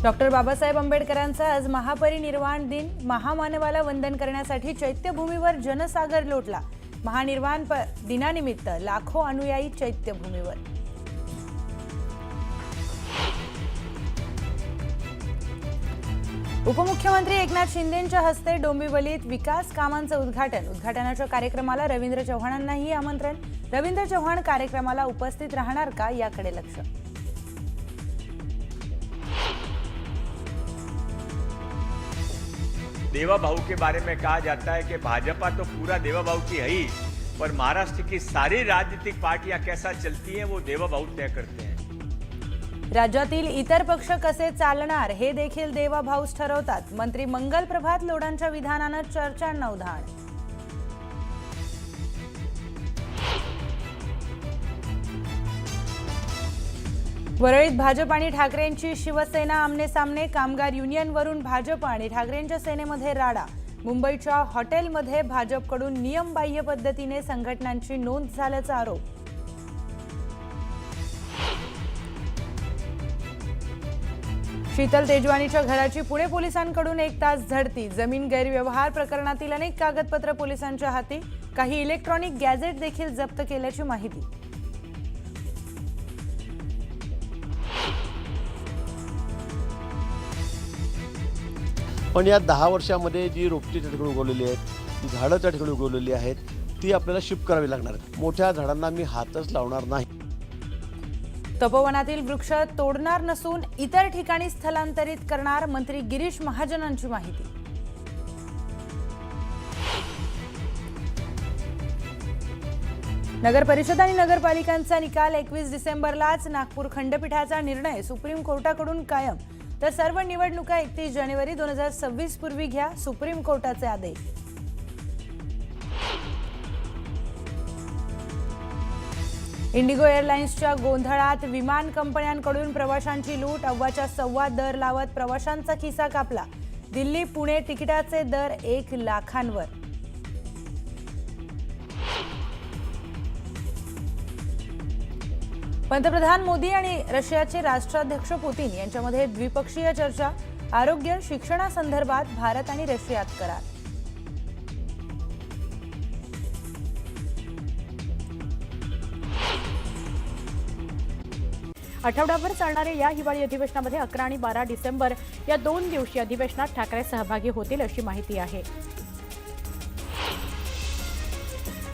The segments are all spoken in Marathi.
डॉक्टर बाबासाहेब आंबेडकरांचा आज महापरिनिर्वाण दिन। महामानवाला वंदन करण्यासाठी चैत्यभूमीवर जनसागर लोटला। महानिर्वाण दिनानिमित्त लाखो अनुयायी चैत्यभूमीवर। उपमुख्यमंत्री एकनाथ शिंदेंच्या हस्ते डोंबिवलीत विकास कामांचं उद्घाटनाच्या कार्यक्रमाला रवींद्र चव्हाणांनाही आमंत्रण। रवींद्र चव्हाण कार्यक्रमाला उपस्थित राहणार का याकडे लक्ष। देवा भाऊ के बारे में कहा जाता है कि भाजपा तो पूरा देवा भाऊ की है ही, पर महाराष्ट्र की सारी राजनीतिक पार्टियां कैसा चलती हैं वो देवा भाऊ तय करते हैं। राज्यातील इतर पक्ष कसे चालणार हे देखील देवा भाऊच ठरवतात। मंत्री मंगल प्रभात लोढांच्या विधानानं चर्चांना उधाण। वरळीत भाजप आणि ठाकरेंची शिवसेना आमने-सामने। कामगार युनियनवरून भाजप आणि ठाकरेंच्या सेनेमध्ये राडा। मुंबईच्या हॉटेलमध्ये भाजपकडून नियमबाह्य पद्धतीने संघटनांची नोंद झाल्याचा आरोप। शीतल तेजवानीच्या घराची पुणे पोलिसांकडून 1 तास झडती। जमीन गैरव्यवहार प्रकरणातील अनेक कागदपत्र पोलिसांच्या हाती। काही इलेक्ट्रॉनिक गॅझेट देखील जप्त केल्याची माहिती। पण या 10 वर्षांमध्ये जी रोपटी त्या ठिकाणी उगवलेली आहेत, जी झाडं त्या ठिकाणी उगवलेली आहेत, ती आपल्याला शिफ्ट करावी लागणार आहेत। मोठ्या झाडांना मी हातच लावणार नाही। तपोवनातील वृक्ष तोडणार नसून इतर ठिकाणी स्थलांतरित करणार। मंत्री गिरीश महाजनांची माहिती। नगर परिषद आणि नगरपालिकांचा निकाल 21 डिसेंबरलाच। नागपूर खंडपीठाचा निर्णय सुप्रीम कोर्टाकडून कायम, तर सर्व निवडणुका 31 जानेवारी 2026 पूर्वी घ्या, सुप्रीम कोर्टाचे आदेश। इंडिगो एअरलाइन्सच्या गोंधळात विमान कंपन्यांकडून प्रवाशांची लूट। अव्वाच्या सव्वा दर लावत प्रवाशांचा खिसा कापला। दिल्ली पुणे तिकिटाचे दर 1 लाखांवर। पंतप्रधान मोदी आणि रशियाचे राष्ट्राध्यक्ष पुतीन यांच्यामध्ये द्विपक्षीय चर्चा। आरोग्य शिक्षणासंदर्भात भारत आणि रशियात करार। आठवडाभर चालणाऱ्या या हिवाळी अधिवेशनामध्ये 11 आणि 12 डिसेंबर या 2 दिवसीय अधिवेशनात ठाकरे सहभागी होतील अशी माहिती आहे।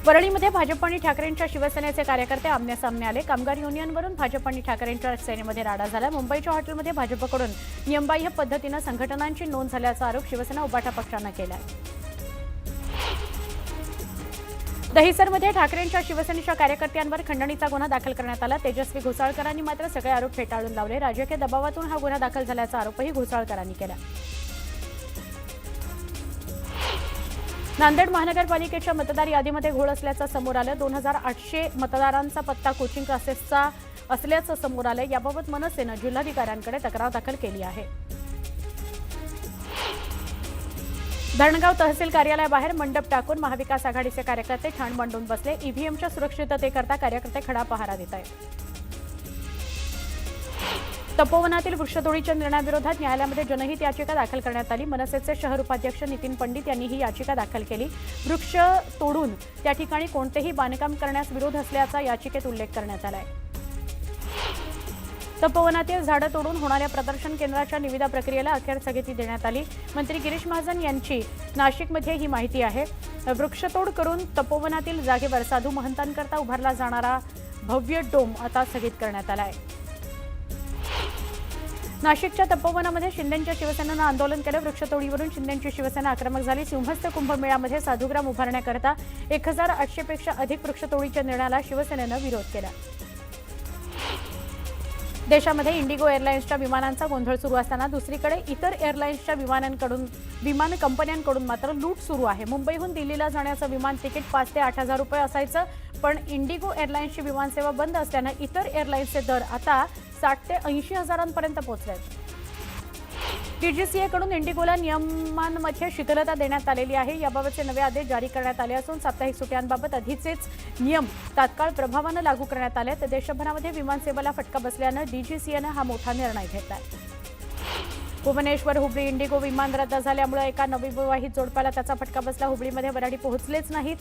वरळीमध्ये भाजप आणि ठाकरेंच्या शिवसेनेचे कार्यकर्ते आमने-सामने आले। कामगार युनियनवरून भाजप आणि ठाकरेंच्या सेनेमध्ये राडा झाला। मुंबईच्या हॉटेलमध्ये भाजपकडून नियमबाह्य पद्धतीने संघटनांची नोंद झाल्याचा आरोप शिवसेना उबाटा पक्षाने केला आहे। दहिसरमध्ये ठाकरेंच्या शिवसेनेच्या कार्यकर्त्यांवर खंडणीचा गुन्हा दाखल करण्यात आला। तेजस्वी घोसाळकरांनी मात्र सगळे आरोप फेटाळून लावले। राजकीय दबावातून हा गुन्हा दाखल झाल्याचा आरोपही घोसाळकरांनी केला। नांदेड महानगरपालिकेच्या मतदार यादीमध्ये घोळ असल्याचं समोर आलं। 2800 मतदारांचा पत्ता कोचिंग क्लासेसचा असल्याचं समोर आलं। याबाबत मनसेनं जिल्हाधिकाऱ्यांकडे तक्रार दाखल केली आहे। धरणगाव तहसील कार्यालयाबाहेर मंडप टाकून महाविकास आघाडीचे कार्यकर्ते ठाण मांडून बसले। ईव्हीएमच्या सुरक्षिततेकरता कार्यकर्ते खडा पहारा देत आहेत। तपोवनातील वृक्षतोडीच्या निर्णयाविरोधात न्यायालयामध्ये जनहित याचिका दाखल करण्यात आली। मनसेचे शहर उपाध्यक्ष नितीन पंडित यांनी ही याचिका दाखल केली। वृक्ष तोडून त्या ठिकाणी कोणतेही बांधकाम करण्यास विरोध असल्याचा याचिकेत उल्लेख करण्यात आला आहे। तपोवनातील झाडं तोडून होणाऱ्या प्रदर्शन केंद्राच्या निविदा प्रक्रियेला अखेर स्थगिती देण्यात आली। मंत्री गिरीश महाजन यांची नाशिकमध्ये ही माहिती आहे। वृक्षतोड करून तपोवनातील जागेवर साधू महंतांकरता उभारला जाणारा भव्य डोम आता स्थगित करण्यात आला आहे। नाशिकच्या तपोवनामध्ये शिंदेंच्या शिवसेनेनं आंदोलन केलं। वृक्षतोडीवरून शिंदेंची शिवसेना आक्रमक झाली। सिंहस्थ कुंभमेळ्यामध्ये साधुग्राम उभारण्याकरता 1800 पेक्षा अधिक वृक्षतोडीच्या निर्णयाला शिवसेनेनं विरोध केला। देशामध्ये इंडिगो एअरलाइन्सच्या विमानांचा गोंधळ सुरू असताना दुसरीकडे इतर एअरलाइन्सच्या विमान कंपन्यांकडून मात्र लूट सुरू आहे। मुंबईहून दिल्लीला जाण्याचं विमान तिकीट 5 ते 8,000 रुपये असायचं, पण इंडिगो एअरलाइन्सची विमानसेवा बंद असल्यानं इतर एअरलाइन्सचे दर आता 60 ते 80 हजारांपर्यंत पोहोचले आहेत। डीजीसीएकडून इंडिगोला नियमांमध्ये शिथिलता देण्यात आलेली आहे। याबाबतचे नवे आदेश जारी करण्यात आले असून साप्ताहिक सुट्ट्यांबाबत आधीचेच नियम तात्काळ प्रभावाने लागू करण्यात आले। तर देशभरामध्ये विमान सेवेला फटका बसल्याने डीजीसीएने हा मोठा निर्णय घेतला आहे। भुवनेश्वर हुबळी इंडिगो विमान रद्द झाल्यामुळे एका नवविवाहित जोडप्याला त्याचा फटका बसला. हुबळीमध्ये वऱ्हाडी पोहोचलेच नाहीत.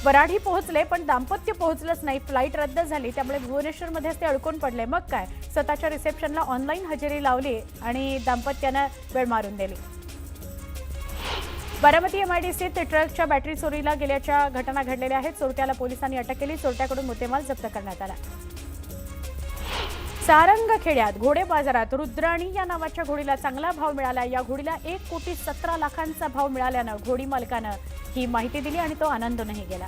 वऱ्हाडी पोहोचले पण दाम्पत्य पोहोचलंच नाही. फ्लाईट रद्द झाली त्यामुळे भुवनेश्वरमध्येच ते अडकून पडले. मग काय, स्वतःच्या रिसेप्शनला ऑनलाईन हजेरी लावली आणि दाम्पत्यानं वेळ मारून दिली. बारामती MIDCत ट्रकच्या बॅटरी चोरीला गेल्याच्या घटना घडलेल्या आहेत. चोरट्याला पोलिसांनी अटक केली. चोरट्याकडून मुद्देमाल जप्त करण्यात आला. सारंगखेड्यात घोडे बाजारात रुद्राणी या नावाच्या घोडीला चांगला भाव मिळाला. या घोडीला 1,17,00,000चा भाव मिळाल्यानं घोडी मालकानं ही माहिती दिली आणि तो आनंदूनही गेला.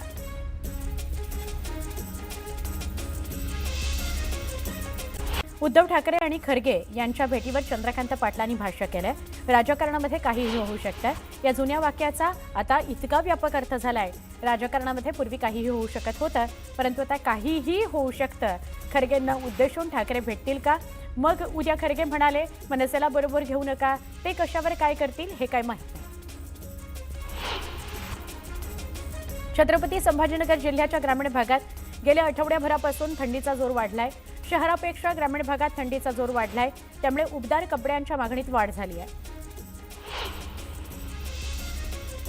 उद्धव ठाकरे आणि खरगे यांच्या भेटीवर चंद्रकांत पाटलांनी भाष्य केलंय. राजकारणामध्ये काहीही होऊ शकतं. या जुन्या वाक्याचा आता इतका व्यापक अर्थ झालाय. राजकारणामध्ये पूर्वी काहीही होऊ शकत होतं, परंतु आता काहीही होऊ शकतं. खरगेंना उद्देशून ठाकरे भेटतील का? मग उद्या खरगे म्हणाले मनसेला बरोबर घेऊ नका. ते कशावर काय करतील हे काय माहित नाही. छत्रपती संभाजीनगर जिल्ह्याच्या ग्रामीण भागात गेल्या आठवड्याभरापासून थंडीचा जोर वाढलाय. शहरापेक्षा ग्रामीण भागात थंडीचा जोर वाढलाय. त्यामुळे उबदार कपड्यांच्या मागणीत वाढ झाली आहे.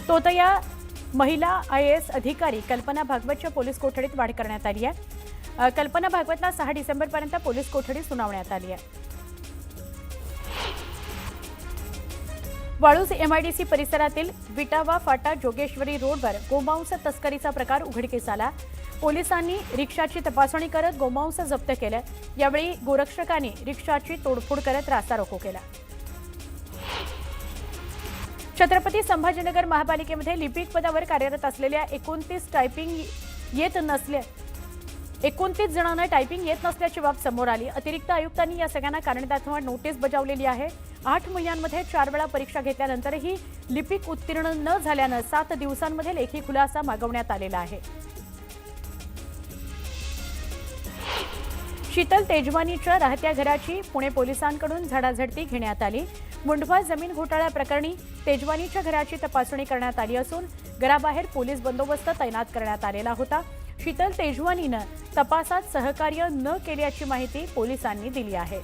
तोतया महिला IAS अधिकारी कल्पना भागवतच्या पोलीस कोठडीत वाढ करण्यात आली आहे. कल्पना भागवतला 6 डिसेंबरपर्यंत पोलीस कोठडी सुनावण्यात आली आहे. वाळूज MIDC परिसरातील विटावा फाटा जोगेश्वरी रोडवर गोमांस तस्करीचा प्रकार उघडकीस आला. पोलिसांनी रिक्षाची तपासणी करत गोमांस जप्त केलं. यावेळी गोरक्षकांनी रिक्षाची तोडफोड करत रास्ता रोको केला. छत्रपती संभाजीनगर महापालिकेमध्ये लिपिक पदावर कार्यरत असलेल्या 29 जणांना टायपिंग येत नसल्याची बाब समोर आली. अतिरिक्त आयुक्तांनी या सगळ्यांना कारण दाखवा नोटीस बजावलेली आहे. 8 महिन्यांमध्ये 4 वेळा परीक्षा घेतल्यानंतरही लिपिक उत्तीर्ण न झाल्यानं 7 दिवसांमध्ये लेखी खुलासा मागवण्यात आलेला आहे. शीतल तेजवानीच्या राहत्या घराची पुणे पोलिसांकडून झाडाझडती घेण्यात आली. मुंढवा जमीन घोटाळा प्रकरणी तेजवानीच्या घराची तपासणी करण्यात आली असून घराबाहेर पोलीस बंदोबस्त तैनात करण्यात आलेला होता. शीतल तेजवानीनं तपासात सहकार्य न केल्याची माहिती पोलिसांनी दिली आहे.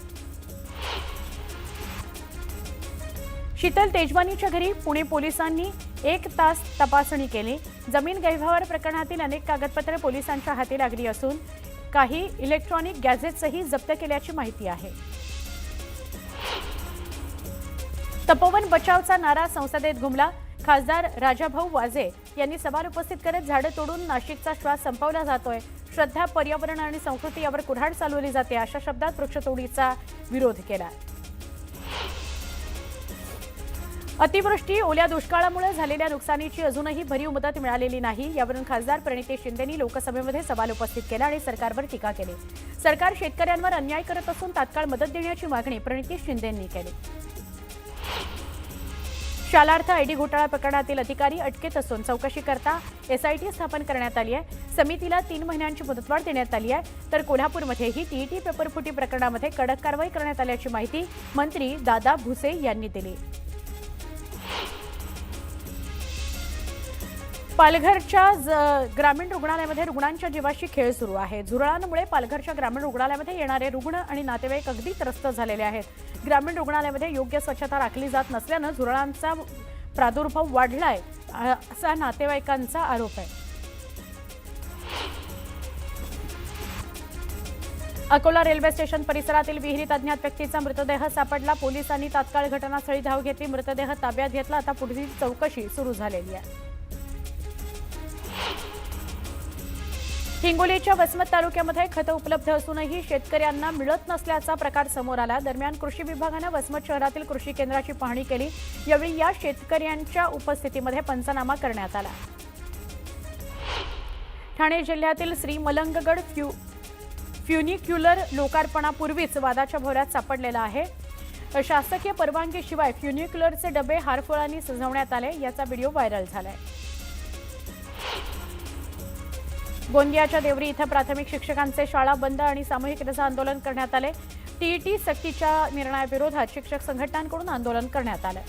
शीतल तेजवानीच्या घरी पुणे पोलिसांनी 1 तास तपासणी केली. जमीन गैरव्यवहार प्रकरणातील अनेक कागदपत्रे पोलिसांच्या हाती लागली असून काही इलेक्ट्रॉनिक गॅझेट्सही जप्त केल्याची माहिती आहे. तपोवन बचावचा नारा संसदेत घुमला. खासदार राजाभाऊ वाजे यांनी सवाल उपस्थित करत झाडं तोडून नाशिकचा श्वास संपवला जातोय. श्रद्धा, पर्यावरण आणि संस्कृती यावर कुऱ्हाड चालवली जाते अशा शब्दात वृक्षतोडीचा विरोध केला. अतिवृष्टी, ओल्या दुष्काळामुळे झालेल्या नुकसानीची अजूनही भरीव मदत मिळालेली नाही. यावरून खासदार प्रणिती शिंदेंनी लोकसभेमध्ये सवाल उपस्थित केला आणि सरकारवर टीका केली. सरकार शेतकऱ्यांवर अन्याय करत असून तात्काळ मदत देण्याची मागणी प्रणिती शिंदेंनी केली. शालार्थ ID घोटाळा प्रकरणातील अधिकारी अटकेत असून चौकशी करता SIT स्थापन करण्यात आली आहे. समितीला 3 महिन्यांची मुदतवाढ देण्यात आली आहे. तर कोल्हापूरमध्येही TET पेपरफुटी प्रकरणामध्ये कडक कारवाई करण्यात आल्याची माहिती मंत्री दादा भुसे यांनी दिली. पालघरच्या ग्रामीण रुग्णालयामध्ये रुग्णांच्या जीवाशी खेळ सुरू आहे. झुरळांमुळे पालघरच्या ग्रामीण रुग्णालयामध्ये येणारे रुग्ण आणि नातेवाईक अगदी त्रस्त झालेले आहेत. ग्रामीण रुग्णालयामध्ये योग्य स्वच्छता राखली जात नसल्यानं झुरळांचा प्रादुर्भाव वाढलाय असा नातेवाईकांचा आरोप आहे. अकोला रेल्वे स्टेशन परिसरातील विहिरीत अज्ञात व्यक्तीचा मृतदेह सापडला. पोलिसांनी तात्काळ घटनास्थळी धाव घेतली. मृतदेह ताब्यात घेतला. आता पुढील चौकशी सुरू झालेली आहे. हिंगोलीच्या वसमत तालुक्यामध्ये खतं उपलब्ध असूनही शेतकऱ्यांना मिळत नसल्याचा प्रकार समोर आला. दरम्यान कृषी विभागानं वसमत शहरातील कृषी केंद्राची पाहणी केली. यावेळी या शेतकऱ्यांच्या उपस्थितीमध्ये पंचनामा करण्यात आला. ठाणे जिल्ह्यातील श्री मलंगगड फ्युनिक्युलर लोकार्पणापूर्वीच वादाच्या भोवऱ्यात सापडलेला आहे. शासकीय परवानगीशिवाय फ्युनिक्युलरचे डबे हारफळांनी सजवण्यात आले. याचा व्हिडिओ व्हायरल झालाय. गोंदियाच्या देवरी इथं प्राथमिक शिक्षकांचे शाळा बंद आणि सामूहिक रजा आंदोलन करण्यात आले. TET सक्तीच्या निर्णयाविरोधात शिक्षक संघटनांकडून आंदोलन करण्यात आलं.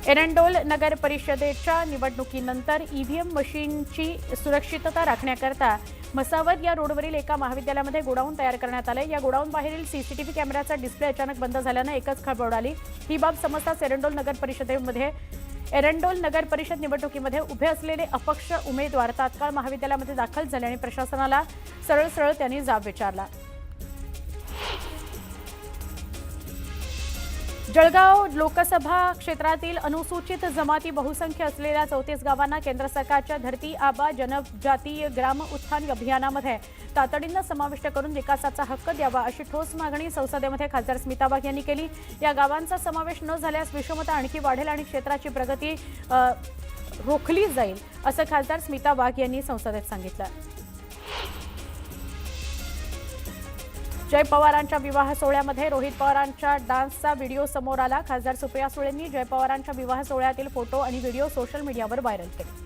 एरंडोल नगर परिषदेच्या निवडणुकीनंतर EVM मशीनची सुरक्षितता राखण्याकरता मसावत या रोडवरील एका महाविद्यालयामध्ये गोडाऊन तयार करण्यात आले. या गोडाऊन बाहेरील सीसीटीव्ही कॅमेऱ्याचा डिस्प्ले अचानक बंद झाल्याने एकच खळबळ उडाली. ही बाब समजताच एरंडोल नगर परिषद निवडणुकीमध्ये उभे असलेले अपक्ष उमेदवार तात्काळ महाविद्यालयामध्ये दाखल झाले आणि प्रशासनाला सरळ त्यांनी जाब विचारला. जळगाव लोकसभा क्षेत्रातील अनुसूचित जमाती बहुसंख्य असलेल्या 34 गावांना केंद्र सरकारच्या धरती आबा जनजातीय ग्राम उत्थान अभियानामध्ये तातडीनं समाविष्ट करून विकासाचा हक्क द्यावा अशी ठोस मागणी संसदेमध्ये खासदार स्मिता वाघ यांनी केली. या गावांचा समावेश न झाल्यास विषमता आणखी वाढेल आणि क्षेत्राची प्रगती रोखली जाईल असं खासदार स्मिता वाघ यांनी संसदेत सांगितलं. जय पवारांच्या विवाह सोहळ्यामध्ये रोहित पवारांच्या डान्सचा व्हिडिओ समोर आला. खासदार सुप्रिया सुळेंनी जय पवारांच्या विवाह सोहळ्यातील फोटो आणि व्हिडिओ सोशल मीडियावर व्हायरल केले.